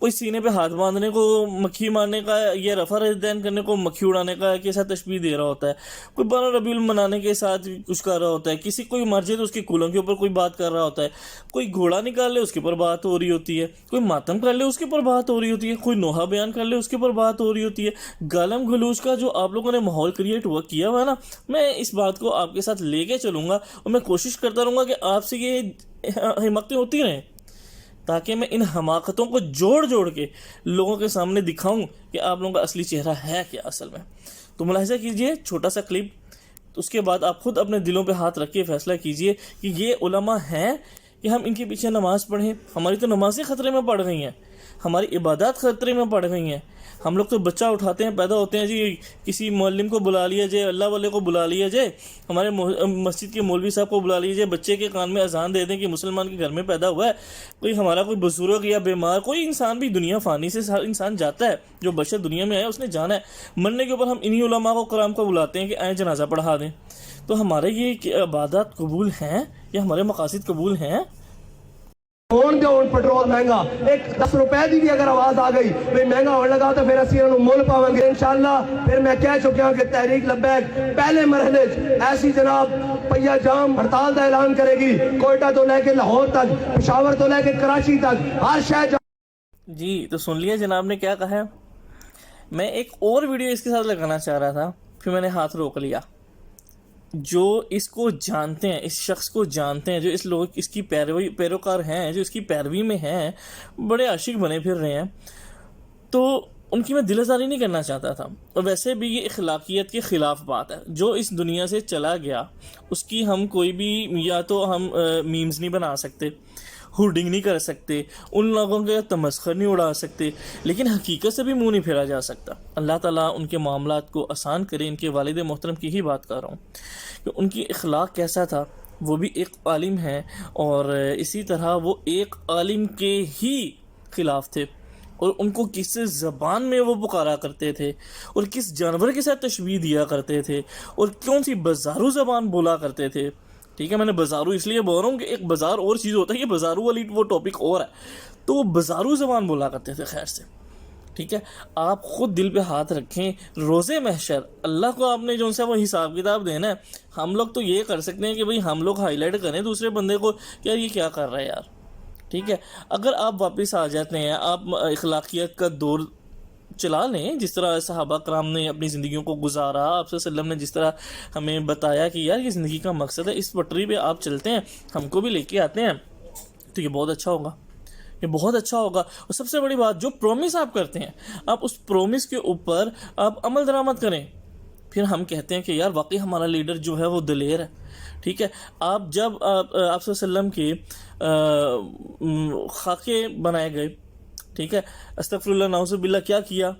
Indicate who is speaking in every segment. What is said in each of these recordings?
Speaker 1: کوئی سینے پہ ہاتھ باندھنے کو مکھی مارنے کا ہے، یا رفع دین کرنے کو مکھی اڑانے کا کے ساتھ تشبیہ دے رہا ہوتا ہے، کوئی 12 ربیع المنانے کے ساتھ کچھ کر رہا ہوتا ہے، کسی کوئی مر جائے تو اس کی کولوں کے اوپر کوئی بات کر رہا ہوتا ہے، کوئی گھوڑا نکال لے اس کے اوپر بات ہو رہی ہوتی ہے، کوئی ماتم کر لے اس کے اوپر بات ہو رہی ہوتی ہے، کوئی نوحہ بیان کر لے اس کے اوپر بات ہو رہی ہوتی ہے۔ گالم گلوچ کا جو آپ لوگوں نے ماحول کریٹ کیا ہوا ہے نا، میں اس بات کو آپ کے ساتھ لے کے چلوں گا، اور میں کوشش کرتا رہوں گا کہ آپ سے یہ حماقتیں ہوتی رہیں، تاکہ میں ان حماقتوں کو جوڑ جوڑ کے لوگوں کے سامنے دکھاؤں کہ آپ لوگوں کا اصلی چہرہ ہے کیا اصل میں۔ تو ملاحظہ کیجئے چھوٹا سا کلپ، اس کے بعد آپ خود اپنے دلوں پہ ہاتھ رکھ کے فیصلہ کیجئے کہ یہ علماء ہیں کہ ہم ان کے پیچھے نماز پڑھیں؟ ہماری تو نمازیں خطرے میں پڑ گئی ہیں، ہماری عبادات خطرے میں پڑ گئی ہیں۔ ہم لوگ تو بچہ اٹھاتے ہیں، پیدا ہوتے ہیں جی، کسی معلم کو بلا لیا جائے، اللہ والے کو بلا لیا جائے، ہمارے مسجد کے مولوی صاحب کو بلا لیا جائے، بچے کے کان میں اذان دے دیں کہ مسلمان کے گھر میں پیدا ہوا ہے۔ کوئی ہمارا کوئی بزرگ یا بیمار کوئی انسان بھی، دنیا فانی سے ہر انسان جاتا ہے، جو بشر دنیا میں آیا اس نے جانا ہے، مرنے کے اوپر ہم انہی علماء کو کرام کو بلاتے ہیں کہ آئیں جنازہ پڑھا دیں۔ تو ہمارے یہ عبادات قبول ہیں یا ہمارے مقاصد قبول ہیں؟
Speaker 2: پٹرول مہنگا، ایک 10 روپے دی بھی اگر آواز آ گئی بھئی مہنگا ہونے لگا تو پھر اسی انہوں مول پاؤں گے انشاءاللہ۔ پھر میں کہہ چکیا ہوں کہ تحریک لبیک پہلے مرحلے ایسی جناب پہیا جام ہڑتال دا اعلان کرے گی، کوئٹہ تو لے کے لاہور تک، پشاور تو لے کے کراچی تک، ہر شہر۔
Speaker 1: جی تو سن لیا جناب نے کیا کہا ہے۔ میں ایک اور ویڈیو اس کے ساتھ لگانا چاہ رہا تھا، پھر میں نے ہاتھ روک لیا۔ جو اس کو جانتے ہیں، اس شخص کو جانتے ہیں، جو اس لوگ اس کی پیروکار ہیں، جو اس کی پیروی میں ہیں، بڑے عاشق بنے پھر رہے ہیں، تو ان کی میں دل آزاری نہیں کرنا چاہتا تھا۔ اور ویسے بھی یہ اخلاقیت کے خلاف بات ہے۔ جو اس دنیا سے چلا گیا اس کی ہم کوئی بھی، یا تو ہم میمز نہیں بنا سکتے، ہوڈنگ نہیں کر سکتے، ان لوگوں کے تمسخر نہیں اڑا سکتے، لیکن حقیقت سے بھی منہ نہیں پھیرا جا سکتا۔ اللہ تعالیٰ ان کے معاملات کو آسان کرے۔ ان کے والد محترم کی ہی بات کر رہا ہوں کہ ان کی اخلاق کیسا تھا۔ وہ بھی ایک عالم ہیں، اور اسی طرح وہ ایک عالم کے ہی خلاف تھے، اور ان کو کس زبان میں وہ پکارا کرتے تھے، اور کس جانور کے ساتھ تشبیہ دیا کرتے تھے، اور کون سی بازارو زبان بولا کرتے تھے۔ ٹھیک ہے، میں نے بازارو اس لیے بول رہا ہوں کہ ایک بازار اور چیز ہوتا ہے، یہ بازارو والی وہ ٹاپک اور ہے، تو وہ بازارو زبان بولا کرتے تھے۔ خیر سے ٹھیک ہے، آپ خود دل پہ ہاتھ رکھیں، روزے محشر اللہ کو آپ نے جو سے وہ حساب کتاب دینا ہے۔ ہم لوگ تو یہ کر سکتے ہیں کہ بھئی ہم لوگ ہائی لائٹ کریں دوسرے بندے کو کہ یہ کیا کر رہا ہے یار۔ ٹھیک ہے، اگر آپ واپس آ جاتے ہیں، آپ اخلاقیت کا دور چلا لیں، جس طرح صحابہ کرام نے اپنی زندگیوں کو گزارا، آپ صلی اللہ علیہ وسلم نے جس طرح ہمیں بتایا کہ یار یہ زندگی کا مقصد ہے، اس پٹری پہ آپ چلتے ہیں، ہم کو بھی لے کے آتے ہیں، تو یہ بہت اچھا ہوگا، یہ بہت اچھا ہوگا۔ اور سب سے بڑی بات، جو پرومس آپ کرتے ہیں، آپ اس پرومس کے اوپر آپ عمل درآمد کریں، پھر ہم کہتے ہیں کہ یار واقعی ہمارا لیڈر جو ہے وہ دلیر ہے۔ ٹھیک ہے، آپ جب آپ صلی اللہ علیہ وسلم کے خاکے بنائے گئے، ٹھیک ہے، استغفر اللہ نعوذ باللہ، کیا کیا؟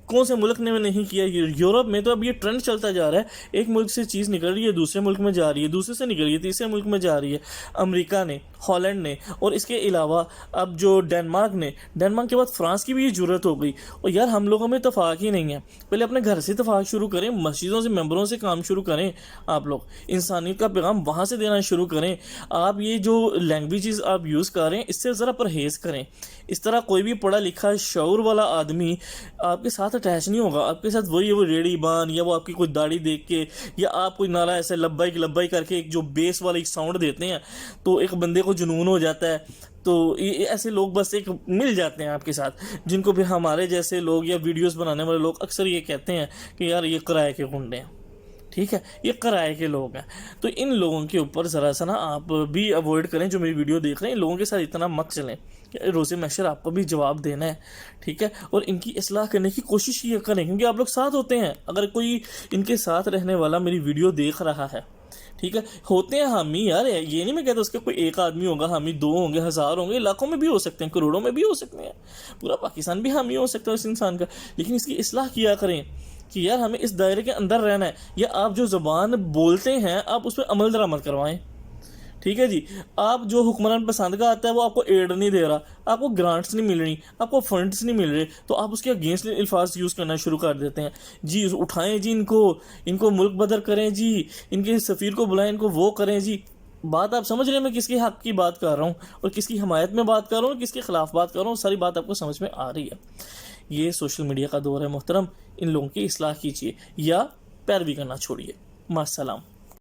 Speaker 1: کون سے ملک نے نہیں کیا؟ یورپ میں تو اب یہ ٹرینڈ چلتا جا رہا ہے، ایک ملک سے چیز نکل رہی ہے دوسرے ملک میں جا رہی ہے، دوسرے سے نکل رہی ہے تیسرے ملک میں جا رہی ہے۔ امریکہ نے، ہالینڈ نے، اور اس کے علاوہ اب جو ڈینمارک نے، ڈینمارک کے بعد فرانس کی بھی یہ جرت ہو گئی۔ اور یار ہم لوگوں میں اتفاق ہی نہیں ہے، پہلے اپنے گھر سے اتفاق شروع کریں، مسجدوں سے ممبروں سے کام شروع کریں، آپ لوگ انسانیت کا پیغام وہاں سے دینا شروع کریں۔ آپ یہ جو لینگویجز آپ یوز کر رہے ہیں اس سے ذرا پرہیز کریں۔ اس طرح کوئی بھی پڑھا لکھا شعور والا آدمی آپ کے ساتھ اٹیچ نہیں ہوگا، آپ کے ساتھ وہی وہ ریڑھی بان، یا وہ آپ کی کوئی داڑھی دیکھ کے، یا آپ کوئی نعرہ ایسے لبیک لبیک کر کے ایک جو بیس والا ایک ساؤنڈ دیتے ہیں تو ایک بندے کو جنون ہو جاتا ہے۔ تو ایسے لوگ بس ایک مل جاتے ہیں آپ کے ساتھ، جن کو بھی ہمارے جیسے لوگ یا ویڈیوز بنانے والے لوگ اکثر یہ کہتے ہیں کہ یار یہ کرائے کے گنڈے ہیں، ٹھیک ہے، یہ کرائے کے لوگ ہیں۔ تو ان لوگوں کے اوپر ذرا سا نا آپ بھی اوائڈ کریں، جو میری ویڈیو دیکھ رہے ہیں ان لوگوں کے ساتھ اتنا مت چلیں کہ روز محشر آپ کو بھی جواب دینا ہے، ٹھیک ہے، اور ان کی اصلاح کرنے کی کوشش یہ کریں، کیونکہ آپ لوگ ساتھ ہوتے ہیں۔ اگر کوئی ان کے ساتھ رہنے والا میری ویڈیو دیکھ رہا ہے، ٹھیک ہے، ہوتے ہیں حامی، یار یہ نہیں میں کہتا اس کے کوئی ایک آدمی ہوگا حامی، 2 ہوں گے، 1000 ہوں گے، لاکھوں میں بھی ہو سکتے ہیں، کروڑوں میں بھی ہو سکتے ہیں، پورا پاکستان بھی حامی ہو سکتا ہے اس انسان کا، لیکن اس کی اصلاح کیا کریں کہ یار ہمیں اس دائرے کے اندر رہنا ہے، یا آپ جو زبان بولتے ہیں آپ اس پہ عمل درآمد کروائیں۔ ٹھیک ہے جی، آپ جو حکمران پسند کا آتا ہے وہ آپ کو ایڈ نہیں دے رہا، آپ کو گرانٹس نہیں مل رہی، آپ کو فنڈس نہیں مل رہے، تو آپ اس کے اگینسٹ الفاظ یوز کرنا شروع کر دیتے ہیں۔ جی اٹھائیں جی ان کو ملک بدر کریں جی، ان کے سفیر کو بلائیں، ان کو وہ کریں جی۔ بات آپ سمجھ رہے ہیں میں کس کے حق کی بات کر رہا ہوں اور کس کی حمایت میں بات کر رہا ہوں، کس کے خلاف بات کر رہا ہوں، ساری بات آپ کو سمجھ میں آ رہی ہے۔ یہ سوشل میڈیا کا دور ہے محترم، ان لوگوں کی اصلاح کیجیے یا پیروی کرنا چھوڑیے۔ مع السلام۔